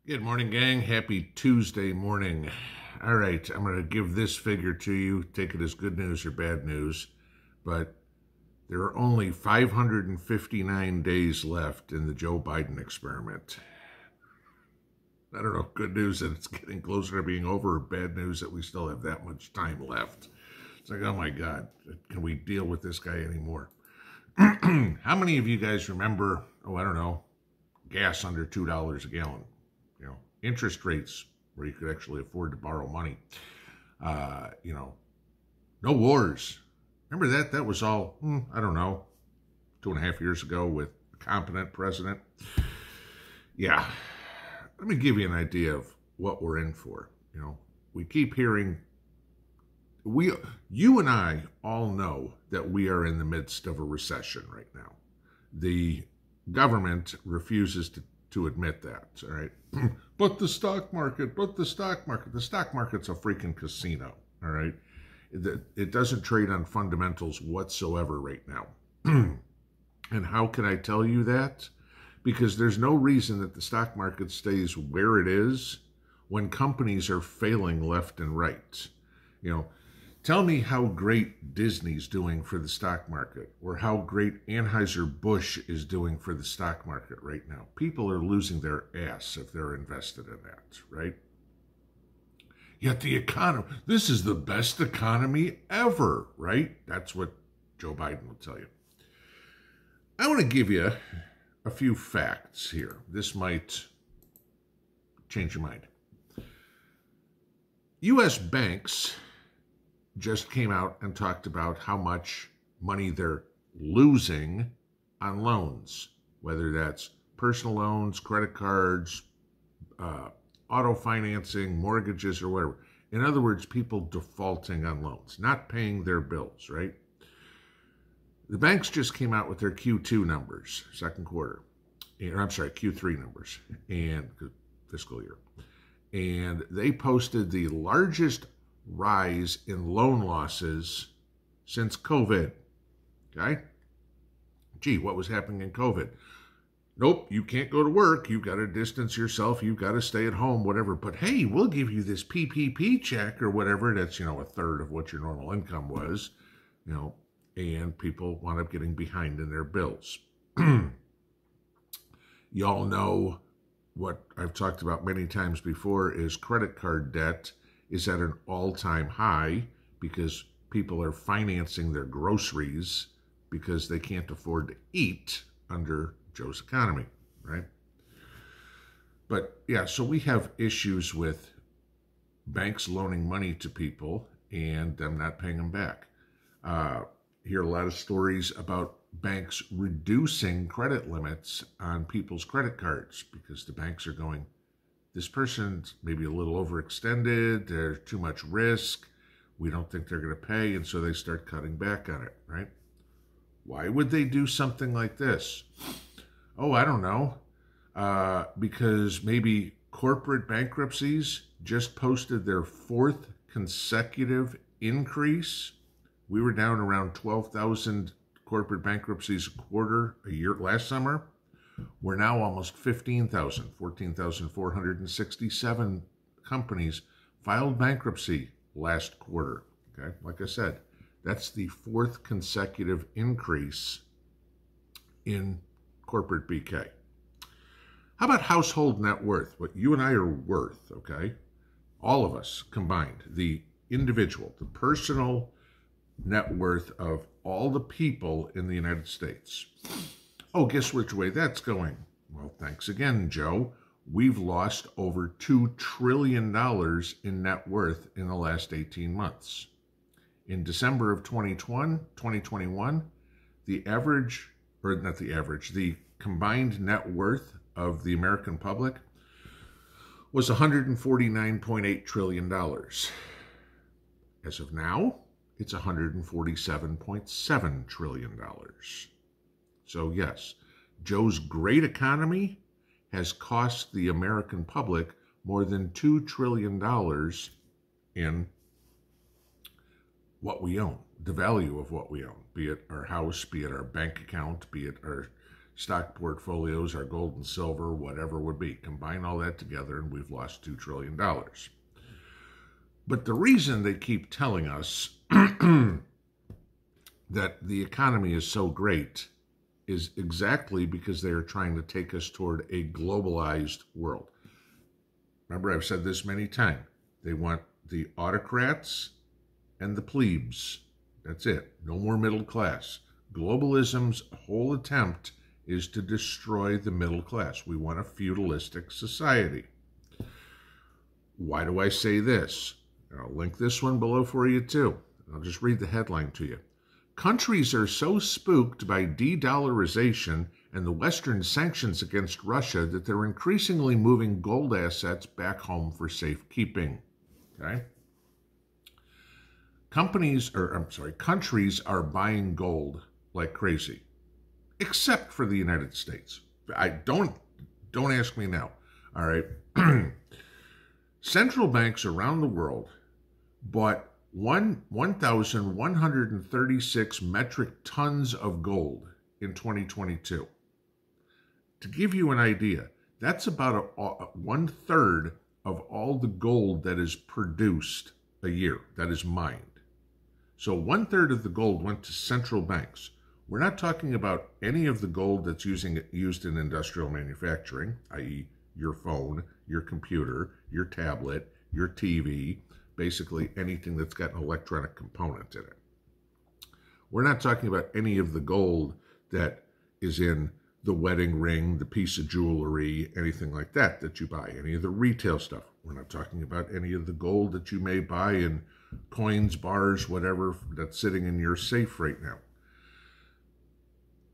Good morning, gang. Happy Tuesday morning. All right, I'm going to give this figure to you. Take it as good news or bad news. But there are only 559 days left in the Joe Biden experiment. I don't know, good news that it's getting closer to being over, or bad news that we still have that much time left. It's like, oh my God, can we deal with this guy anymore? How many of you guys remember, I don't know, gas under $2 a gallon? Interest rates where you could actually afford to borrow money. No wars. Remember that? That was all, I don't know, 2.5 years ago with a competent president. Yeah. Let me give you an idea of what we're in for. We keep hearing, you and I all know that we are in the midst of a recession right now. The government refuses to admit that, all right? But the stock market, the stock market's a freaking casino, all right? It doesn't trade on fundamentals whatsoever right now. And how can I tell you that? Because there's no reason that the stock market stays where it is when companies are failing left and right. Tell me how great Disney's doing for the stock market, or how great Anheuser-Busch is doing for the stock market right now. People are losing their ass if they're invested in that, right? Yet the economy, this is the best economy ever, right? That's what Joe Biden will tell you. I want to give you a few facts here. This might change your mind. U.S. banks just came out and talked about how much money they're losing on loans, whether that's personal loans, credit cards, auto financing, mortgages, or whatever. In other words, people defaulting on loans, not paying their bills, right? The banks just came out with their Q2 numbers, Q3 numbers, and fiscal year. And they posted the largest rise in loan losses since COVID. Okay? Gee, what was happening in COVID? Nope, you can't go to work. You've got to distance yourself. You've got to stay at home, whatever. But hey, we'll give you this PPP check or whatever. That's, a third of what your normal income was, and people wound up getting behind in their bills. Y'all know what I've talked about many times before is credit card debt is at an all-time high because people are financing their groceries because they can't afford to eat under Joe's economy, right? But yeah, so we have issues with banks loaning money to people and them not paying them back. Hear a lot of stories about banks reducing credit limits on people's credit cards because the banks are going, this person's maybe a little overextended, there's too much risk, we don't think they're going to pay, and so they start cutting back on it, right? Why would they do something like this? Oh, I don't know. Because maybe corporate bankruptcies just posted their 4th consecutive increase. We were down around 12,000 corporate bankruptcies a year last summer. We're now almost 15,000, 14,467 companies filed bankruptcy last quarter. Okay, like I said, that's the 4th consecutive increase in corporate BK. How about household net worth? What you and I are worth, okay? All of us combined, the individual, the personal net worth of all the people in the United States. Oh, guess which way that's going? Well, thanks again, Joe. We've lost over $2 trillion in net worth in the last 18 months. In December of 2021, the combined net worth of the American public was $149.8 trillion. As of now, it's $147.7 trillion. So yes, Joe's great economy has cost the American public more than $2 trillion in what we own, the value of what we own, be it our house, be it our bank account, be it our stock portfolios, our gold and silver, whatever would be. Combine all that together and we've lost $2 trillion. But the reason they keep telling us that the economy is so great is exactly because they are trying to take us toward a globalized world. Remember, I've said this many times. They want the autocrats and the plebes. That's it. No more middle class. Globalism's whole attempt is to destroy the middle class. We want a feudalistic society. Why do I say this? I'll link this one below for you too. I'll just read the headline to you. Countries are so spooked by de-dollarization and the Western sanctions against Russia that they're increasingly moving gold assets back home for safekeeping. Okay? Countries are buying gold like crazy, except for the United States. Don't ask me now. All right. Central banks around the world bought 1,136 metric tons of gold in 2022. To give you an idea, that's about 1/3 of all the gold that is produced a year, that is mined. So 1/3 of the gold went to central banks. We're not talking about any of the gold that's used in industrial manufacturing, i.e. your phone, your computer, your tablet, your TV, basically anything that's got an electronic component in it. We're not talking about any of the gold that is in the wedding ring, the piece of jewelry, anything like that you buy, any of the retail stuff. We're not talking about any of the gold that you may buy in coins, bars, whatever, that's sitting in your safe right now.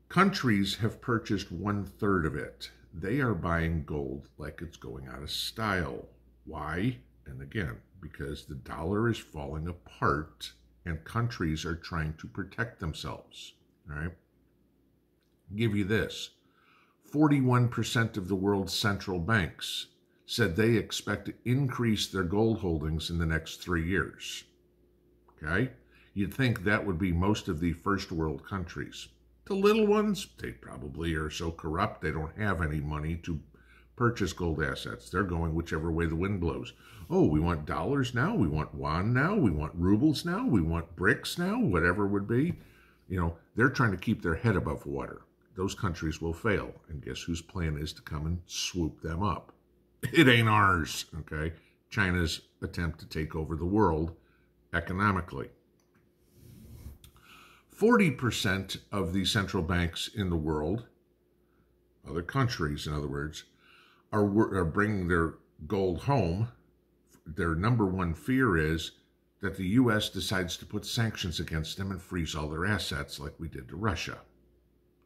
Countries have purchased 1/3 of it. They are buying gold like it's going out of style. Why? And again, because the dollar is falling apart and countries are trying to protect themselves. All right? I'll give you this. 41% of the world's central banks said they expect to increase their gold holdings in the next 3 years. Okay? You'd think that would be most of the first world countries. The little ones, they probably are so corrupt they don't have any money to purchase gold assets. They're going whichever way the wind blows. Oh, we want dollars now, we want yuan now, we want rubles now, we want bricks now, whatever it would be. You know, they're trying to keep their head above water. Those countries will fail. And guess whose plan is to come and swoop them up? It ain't ours, okay? China's attempt to take over the world economically. 40% of the central banks in the world, other countries in other words, are bringing their gold home. Their number one fear is that the U.S. decides to put sanctions against them and freeze all their assets like we did to Russia.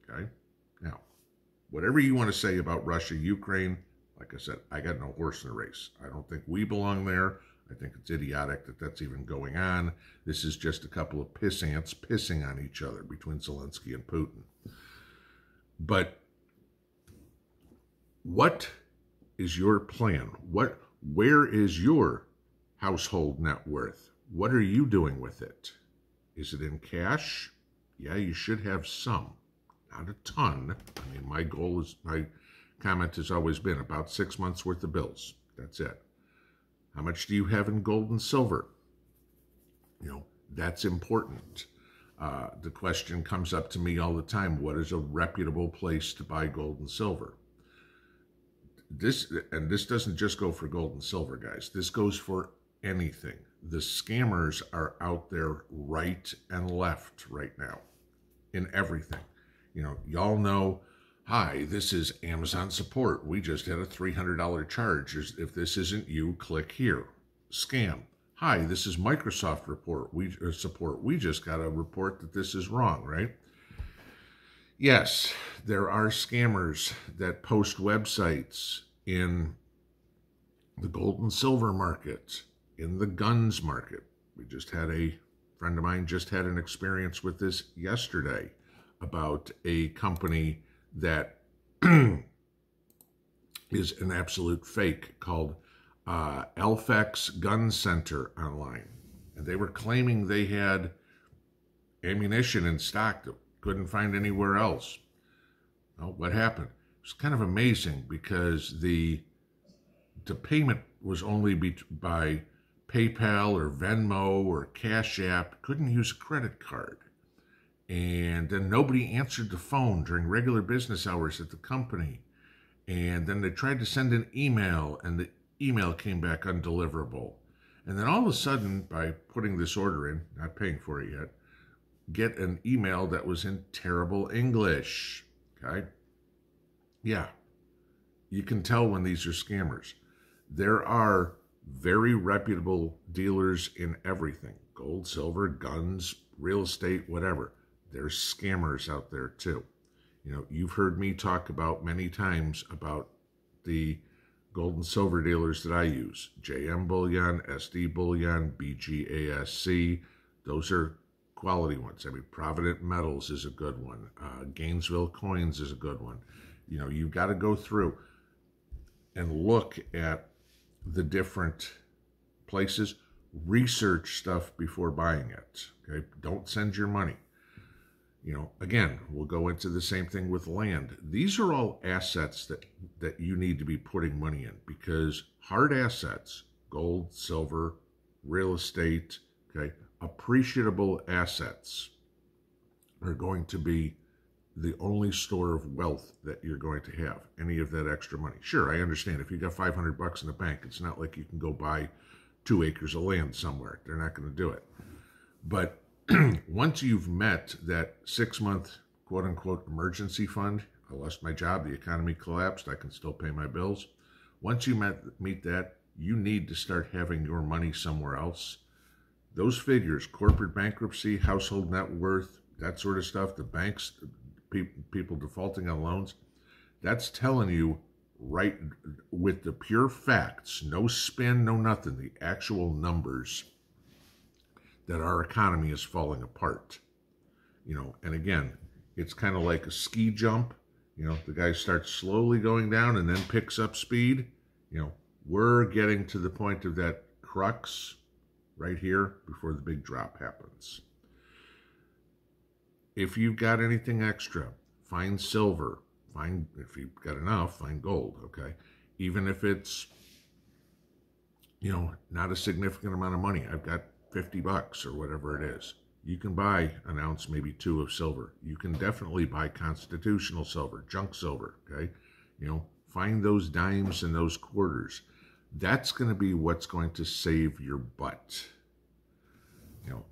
Okay? Now, whatever you want to say about Russia, Ukraine, like I said, I got no horse in the race. I don't think we belong there. I think it's idiotic that that's even going on. This is just a couple of piss ants pissing on each other between Zelensky and Putin. But what is your plan? Where is your household net worth? What are you doing with it? Is it in cash? Yeah, you should have some. Not a ton. I mean, my comment has always been about 6 months worth of bills. That's it. How much do you have in gold and silver? You know, that's important. The question comes up to me all the time, what is a reputable place to buy gold and silver? This doesn't just go for gold and silver, guys. This goes for anything. The scammers are out there right and left right now in everything. You know, y'all know, hi, this is Amazon support. We just had a $300 charge. If this isn't you, click here. Scam. Hi, this is Microsoft support. We just got a report that this is wrong, right? Yes, there are scammers that post websites in the gold and silver market, in the guns market. A friend of mine just had an experience with this yesterday about a company that is an absolute fake called Elfex Gun Center online. And they were claiming they had ammunition in stock that couldn't find anywhere else. Well, what happened? It's kind of amazing because the payment was only by PayPal or Venmo or Cash App. Couldn't use a credit card. And then nobody answered the phone during regular business hours at the company. And then they tried to send an email, and the email came back undeliverable. And then all of a sudden, by putting this order in, not paying for it yet, get an email that was in terrible English. Okay? Yeah. You can tell when these are scammers. There are very reputable dealers in everything. Gold, silver, guns, real estate, whatever. There's scammers out there too. You know, you've heard me talk about many times about the gold and silver dealers that I use. JM Bullion, SD Bullion, BGASC. Those are quality ones. I mean, Provident Metals is a good one. Gainesville Coins is a good one. You know, you've got to go through and look at the different places. Research stuff before buying it. Okay, don't send your money. You know, again, we'll go into the same thing with land. These are all assets that you need to be putting money in, because hard assets, gold, silver, real estate, okay, appreciable assets are going to be the only store of wealth that you're going to have, any of that extra money. Sure, I understand. If you got $500 in the bank, it's not like you can go buy 2 acres of land somewhere. They're not going to do it. But once you've met that 6-month quote-unquote emergency fund, I lost my job, the economy collapsed, I can still pay my bills. Once you meet that, you need to start having your money somewhere else. Those figures, corporate bankruptcy, household net worth, that sort of stuff, the banks, people defaulting on loans, that's telling you right with the pure facts, no spin, no nothing, the actual numbers, that our economy is falling apart. You know, and again, it's kind of like a ski jump. You know, the guy starts slowly going down and then picks up speed. You know, we're getting to the point of that crux right here before the big drop happens. If you've got anything extra, find silver. If you've got enough, find gold, okay? Even if it's, you know, not a significant amount of money. I've got $50 or whatever it is. You can buy an ounce, maybe 2 of silver. You can definitely buy constitutional silver, junk silver, okay? You know, find those dimes and those quarters. That's going to be what's going to save your butt. You know,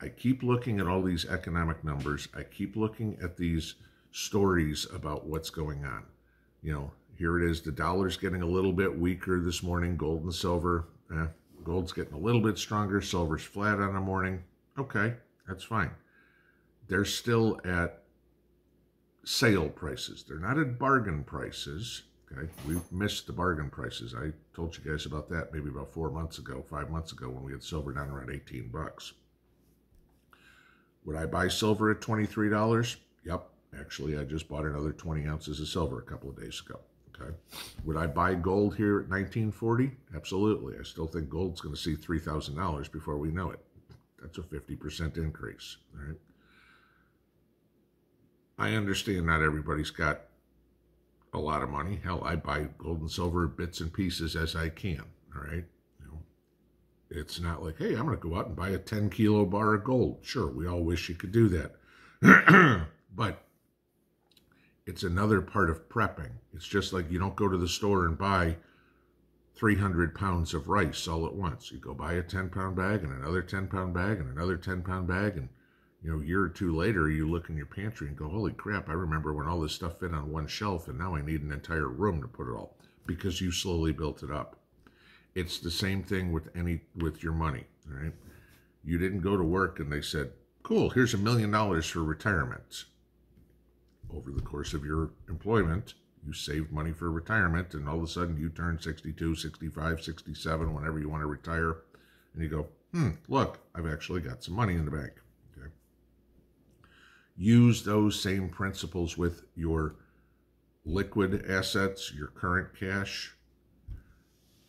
I keep looking at all these economic numbers. I keep looking at these stories about what's going on. You know, here it is. The dollar's getting a little bit weaker this morning. Gold and silver, gold's getting a little bit stronger. Silver's flat on the morning. Okay, that's fine. They're still at sale prices. They're not at bargain prices. Okay, we've missed the bargain prices. I told you guys about that maybe about 5 months ago, when we had silver down around $18. Would I buy silver at $23? Yep. Actually, I just bought another 20 ounces of silver a couple of days ago. Okay. Would I buy gold here at $19.40? Absolutely. I still think gold's going to see $3,000 before we know it. That's a 50% increase. All right. I understand not everybody's got a lot of money. Hell, I buy gold and silver bits and pieces as I can. All right. You know, it's not like, hey, I'm going to go out and buy a 10-kilo bar of gold. Sure, we all wish you could do that. But it's another part of prepping. It's just like you don't go to the store and buy 300 pounds of rice all at once. You go buy a 10-pound bag and another 10-pound bag and another 10-pound bag. And, you know, a year or two later, you look in your pantry and go, holy crap, I remember when all this stuff fit on one shelf and now I need an entire room to put it all, because you slowly built it up. It's the same thing with your money, all right? You didn't go to work and they said, cool, here's $1 million for retirement. Over the course of your employment, you saved money for retirement, and all of a sudden you turn 62, 65, 67, whenever you want to retire, and you go, look, I've actually got some money in the bank. Okay. Use those same principles with your liquid assets, your current cash.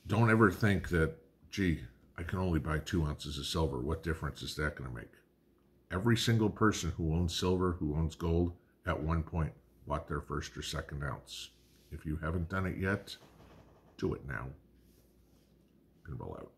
Don't ever think that, gee, I can only buy 2 ounces of silver. What difference is that going to make? Every single person who owns silver, who owns gold, at one point bought their first or second ounce. If you haven't done it yet, do it now. Pinball out.